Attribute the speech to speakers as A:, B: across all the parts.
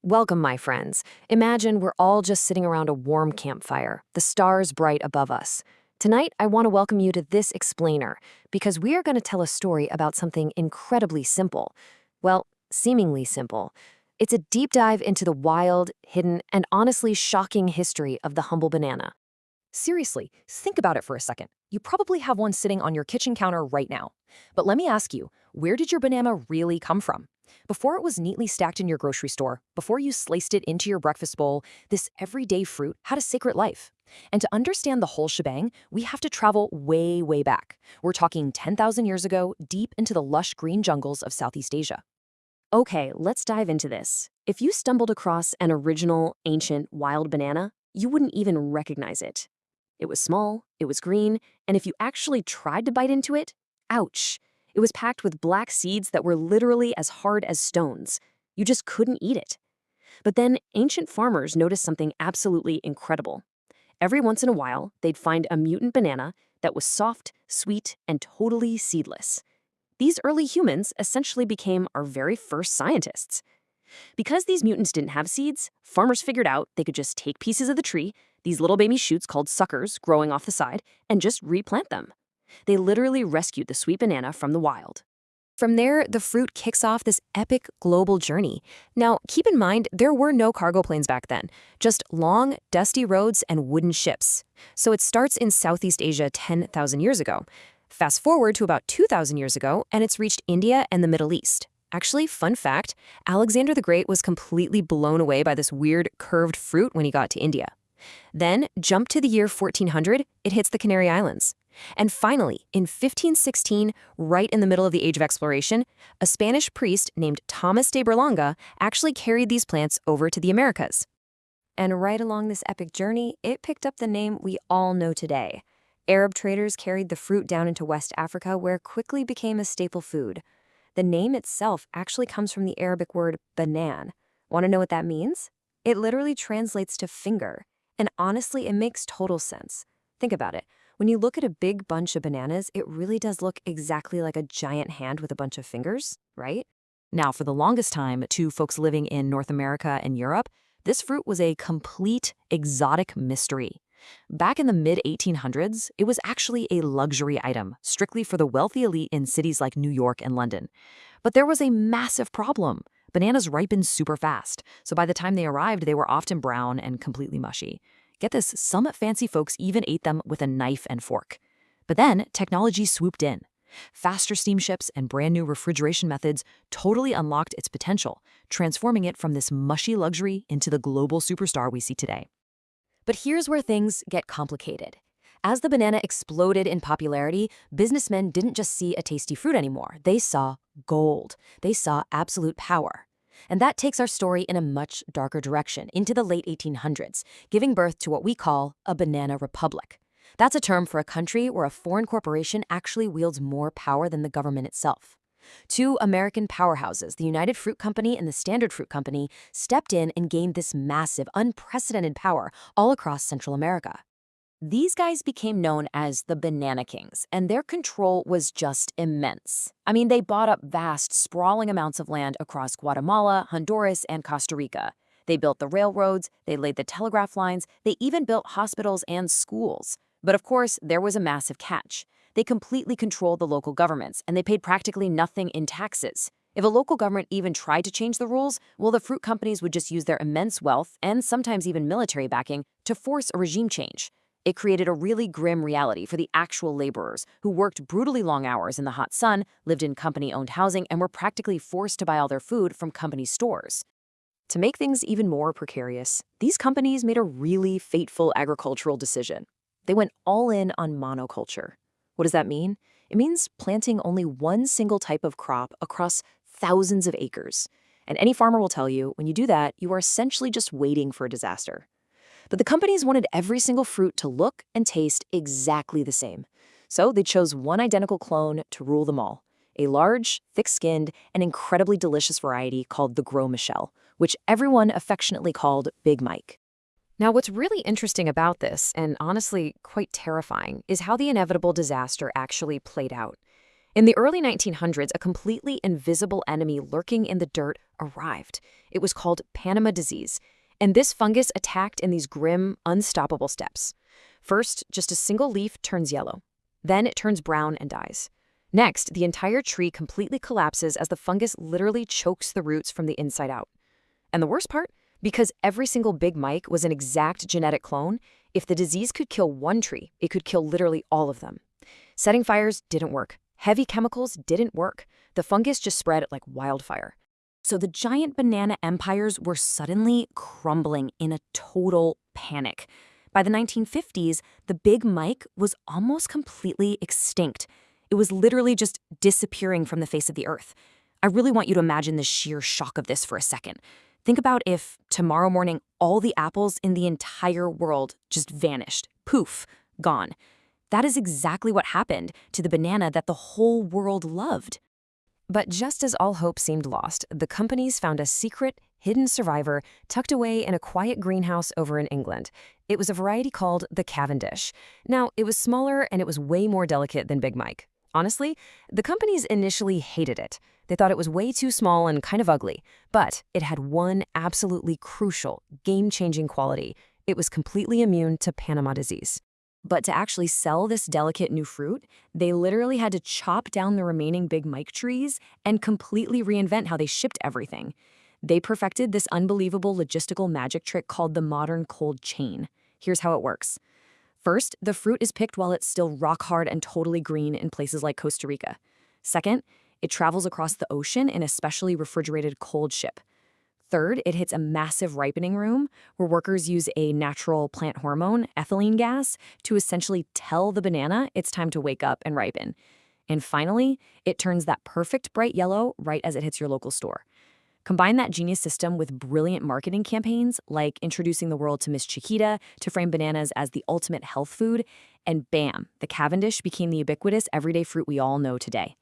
A: Welcome, my friends. Imagine we're all just sitting around a warm campfire, the stars bright above us. Tonight, I want to welcome you to this explainer because we are going to tell a story about something incredibly simple. Well, seemingly simple. It's a deep dive into the wild, hidden, and honestly shocking history of the humble banana.
B: Seriously, think about it for a second. You probably have one sitting on your kitchen counter right now. But let me ask you, where did your banana really come from? Before it was neatly stacked in your grocery store, before you sliced it into your breakfast bowl, this everyday fruit had a sacred life. And to understand the whole shebang, we have to travel way, way back. We're talking 10,000 years ago, deep into the lush green jungles of Southeast Asia.
A: Okay, let's dive into this. If you stumbled across an original, ancient, wild banana, you wouldn't even recognize it. It was small, it was green, and if you actually tried to bite into it, ouch! It was packed with black seeds that were literally as hard as stones. You just couldn't eat it. But then ancient farmers noticed something absolutely incredible. Every once in a while, they'd find a mutant banana that was soft, sweet, and totally seedless. These early humans essentially became our very first scientists. Because these mutants didn't have seeds, farmers figured out they could just take pieces of the tree, these little baby shoots called suckers growing off the side, and just replant them. They literally rescued the sweet banana from the wild. From there, the fruit kicks off this epic global journey. Now, keep in mind, there were no cargo planes back then, just long, dusty roads and wooden ships. So it starts in Southeast Asia 10,000 years ago. Fast forward to about 2,000 years ago, and it's reached India and the Middle East. Actually, fun fact, Alexander the Great was completely blown away by this weird, curved fruit when he got to India. Then, jump to the year 1400, it hits the Canary Islands. And finally, in 1516, right in the middle of the Age of Exploration, a Spanish priest named Thomas de Berlanga actually carried these plants over to the Americas. And right along this epic journey, it picked up the name we all know today. Arab traders carried the fruit down into West Africa, where it quickly became a staple food. The name itself actually comes from the Arabic word banan. Want to know what that means? It literally translates to finger. And honestly, it makes total sense. Think about it. When you look at a big bunch of bananas, it really does look exactly like a giant hand with a bunch of fingers, right?
B: Now, for the longest time, to folks living in North America and Europe, this fruit was a complete exotic mystery. Back in the mid-1800s, it was actually a luxury item, strictly for the wealthy elite in cities like New York and London. But there was a massive problem. Bananas ripen super fast, so by the time they arrived, they were often brown and completely mushy. Get this, some fancy folks even ate them with a knife and fork. But then, technology swooped in. Faster steamships and brand new refrigeration methods totally unlocked its potential, transforming it from this mushy luxury into the global superstar we see today. But here's where things get complicated. As the banana exploded in popularity, businessmen didn't just see a tasty fruit anymore. They saw gold. They saw absolute power. And that takes our story in a much darker direction, into the late 1800s, giving birth to what we call a banana republic. That's a term for a country where a foreign corporation actually wields more power than the government itself. Two American powerhouses, the United Fruit Company and the Standard Fruit Company, stepped in and gained this massive, unprecedented power all across Central America. These guys became known as the Banana Kings, and their control was just immense. I mean, they bought up vast, sprawling amounts of land across Guatemala, Honduras, and Costa Rica. They built the railroads, they laid the telegraph lines, they even built hospitals and schools. But of course, there was a massive catch. They completely controlled the local governments, and they paid practically nothing in taxes. If a local government even tried to change the rules, well, the fruit companies would just use their immense wealth, and sometimes even military backing, to force a regime change. It created a really grim reality for the actual laborers who worked brutally long hours in the hot sun, lived in company-owned housing, and were practically forced to buy all their food from company stores. To make things even more precarious, these companies made a really fateful agricultural decision. They went all in on monoculture. What does that mean? It means planting only one single type of crop across thousands of acres. And any farmer will tell you, when you do that, you are essentially just waiting for a disaster. But the companies wanted every single fruit to look and taste exactly the same. So they chose one identical clone to rule them all, a large, thick-skinned, and incredibly delicious variety called the Gros Michel, which everyone affectionately called Big Mike. Now, what's really interesting about this, and honestly quite terrifying, is how the inevitable disaster actually played out.
A: In the early 1900s, a completely invisible enemy lurking in the dirt arrived. It was called Panama disease, and this fungus attacked in these grim, unstoppable steps. First, just a single leaf turns yellow. Then it turns brown and dies. Next, the entire tree completely collapses as the fungus literally chokes the roots from the inside out. And the worst part? Because every single Big Mike was an exact genetic clone, if the disease could kill one tree, it could kill literally all of them. Setting fires didn't work. Heavy chemicals didn't work. The fungus just spread like wildfire. So the giant banana empires were suddenly crumbling in a total panic. By the 1950s, the Big Mike was almost completely extinct. It was literally just disappearing from the face of the earth. I really want you to imagine the sheer shock of this for a second. Think about if, tomorrow morning, all the apples in the entire world just vanished. Poof, gone. That is exactly what happened to the banana that the whole world loved. But just as all hope seemed lost, the companies found a secret, hidden survivor tucked away in a quiet greenhouse over in England. It was a variety called the Cavendish. Now, it was smaller and it was way more delicate than Big Mike. Honestly, the companies initially hated it. They thought it was way too small and kind of ugly. But it had one absolutely crucial, game-changing quality. It was completely immune to Panama disease. But to actually sell this delicate new fruit, they literally had to chop down the remaining Big Mike trees and completely reinvent how they shipped everything. They perfected this unbelievable logistical magic trick called the modern cold chain. Here's how it works. First, the fruit is picked while it's still rock hard and totally green in places like Costa Rica. Second, it travels across the ocean in a specially refrigerated cold ship. Third, it hits a massive ripening room where workers use a natural plant hormone, ethylene gas, to essentially tell the banana it's time to wake up and ripen. And finally, it turns that perfect bright yellow right as it hits your local store. Combine that genius system with brilliant marketing campaigns like introducing the world to Miss Chiquita to frame bananas as the ultimate health food, and bam, the Cavendish became the ubiquitous everyday fruit we all know today.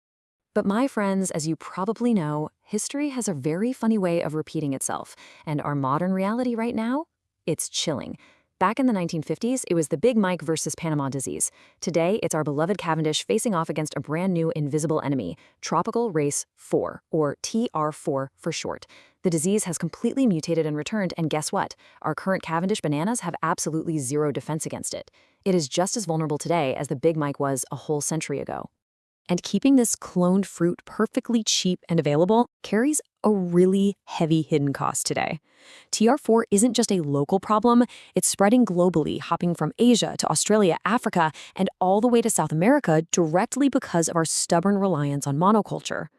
A: But my friends, as you probably know, history has a very funny way of repeating itself, and our modern reality right now? It's chilling. Back in the 1950s, it was the Big Mike versus Panama disease. Today, it's our beloved Cavendish facing off against a brand new invisible enemy, Tropical Race 4, or TR4 for short. The disease has completely mutated and returned, and guess what? Our current Cavendish bananas have absolutely zero defense against it. It is just as vulnerable today as the Big Mike was a whole century ago. And keeping this cloned fruit perfectly cheap and available carries a really heavy hidden cost today. TR4 isn't just a local problem, it's spreading globally, hopping from Asia to Australia, Africa, and all the way to South America directly because of our stubborn reliance on monoculture.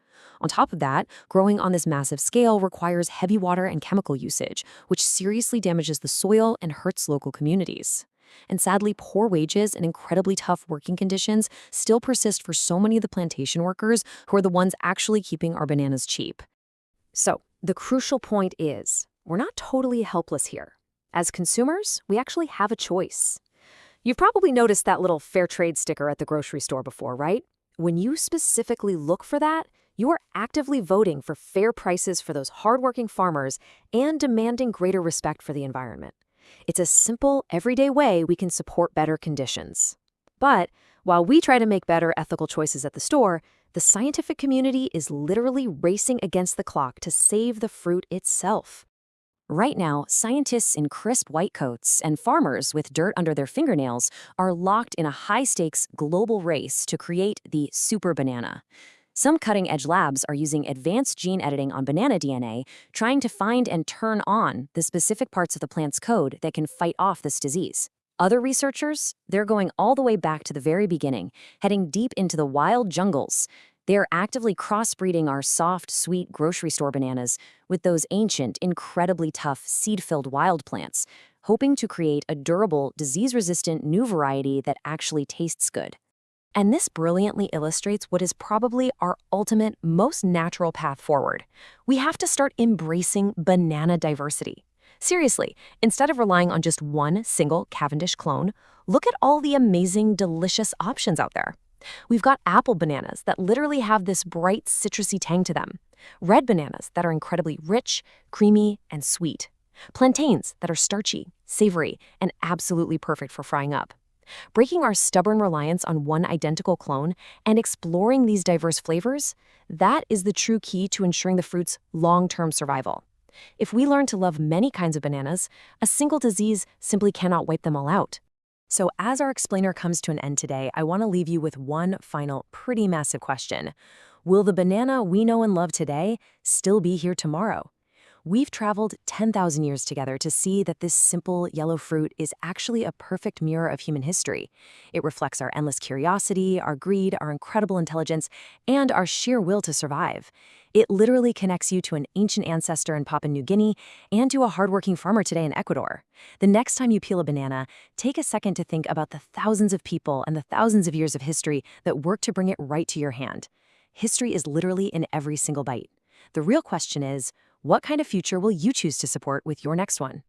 A: On top of that, growing on this massive scale requires heavy water and chemical usage, which seriously damages the soil and hurts local communities. And sadly, poor wages and incredibly tough working conditions still persist for so many of the plantation workers who are the ones actually keeping our bananas cheap. So, the crucial point is, we're not totally helpless here. As consumers, we actually have a choice. You've probably noticed that little fair trade sticker at the grocery store before, right? When you specifically look for that, you are actively voting for fair prices for those hardworking farmers and demanding greater respect for the environment. It's a simple, everyday way we can support better conditions. But while we try to make better ethical choices at the store, the scientific community is literally racing against the clock to save the fruit itself. Right now, scientists in crisp white coats and farmers with dirt under their fingernails are locked in a high-stakes global race to create the super banana. Some cutting-edge labs are using advanced gene editing on banana DNA, trying to find and turn on the specific parts of the plant's code that can fight off this disease. Other researchers, they're going all the way back to the very beginning, heading deep into the wild jungles. They are actively crossbreeding our soft, sweet grocery store bananas with those ancient, incredibly tough, seed-filled wild plants, hoping to create a durable, disease-resistant new variety that actually tastes good. And this brilliantly illustrates what is probably our ultimate, most natural path forward. We have to start embracing banana diversity. Seriously, instead of relying on just one single Cavendish clone, look at all the amazing, delicious options out there. We've got apple bananas that literally have this bright, citrusy tang to them. Red bananas that are incredibly rich, creamy, and sweet. Plantains that are starchy, savory, and absolutely perfect for frying up. Breaking our stubborn reliance on one identical clone and exploring these diverse flavors, that is the true key to ensuring the fruit's long-term survival. If we learn to love many kinds of bananas, a single disease simply cannot wipe them all out. So as our explainer comes to an end today, I want to leave you with one final pretty massive question. Will the banana we know and love today still be here tomorrow? We've traveled 10,000 years together to see that this simple yellow fruit is actually a perfect mirror of human history. It reflects our endless curiosity, our greed, our incredible intelligence, and our sheer will to survive. It literally connects you to an ancient ancestor in Papua New Guinea and to a hardworking farmer today in Ecuador. The next time you peel a banana, take a second to think about the thousands of people and the thousands of years of history that work to bring it right to your hand. History is literally in every single bite. The real question is, what kind of future will you choose to support with your next one?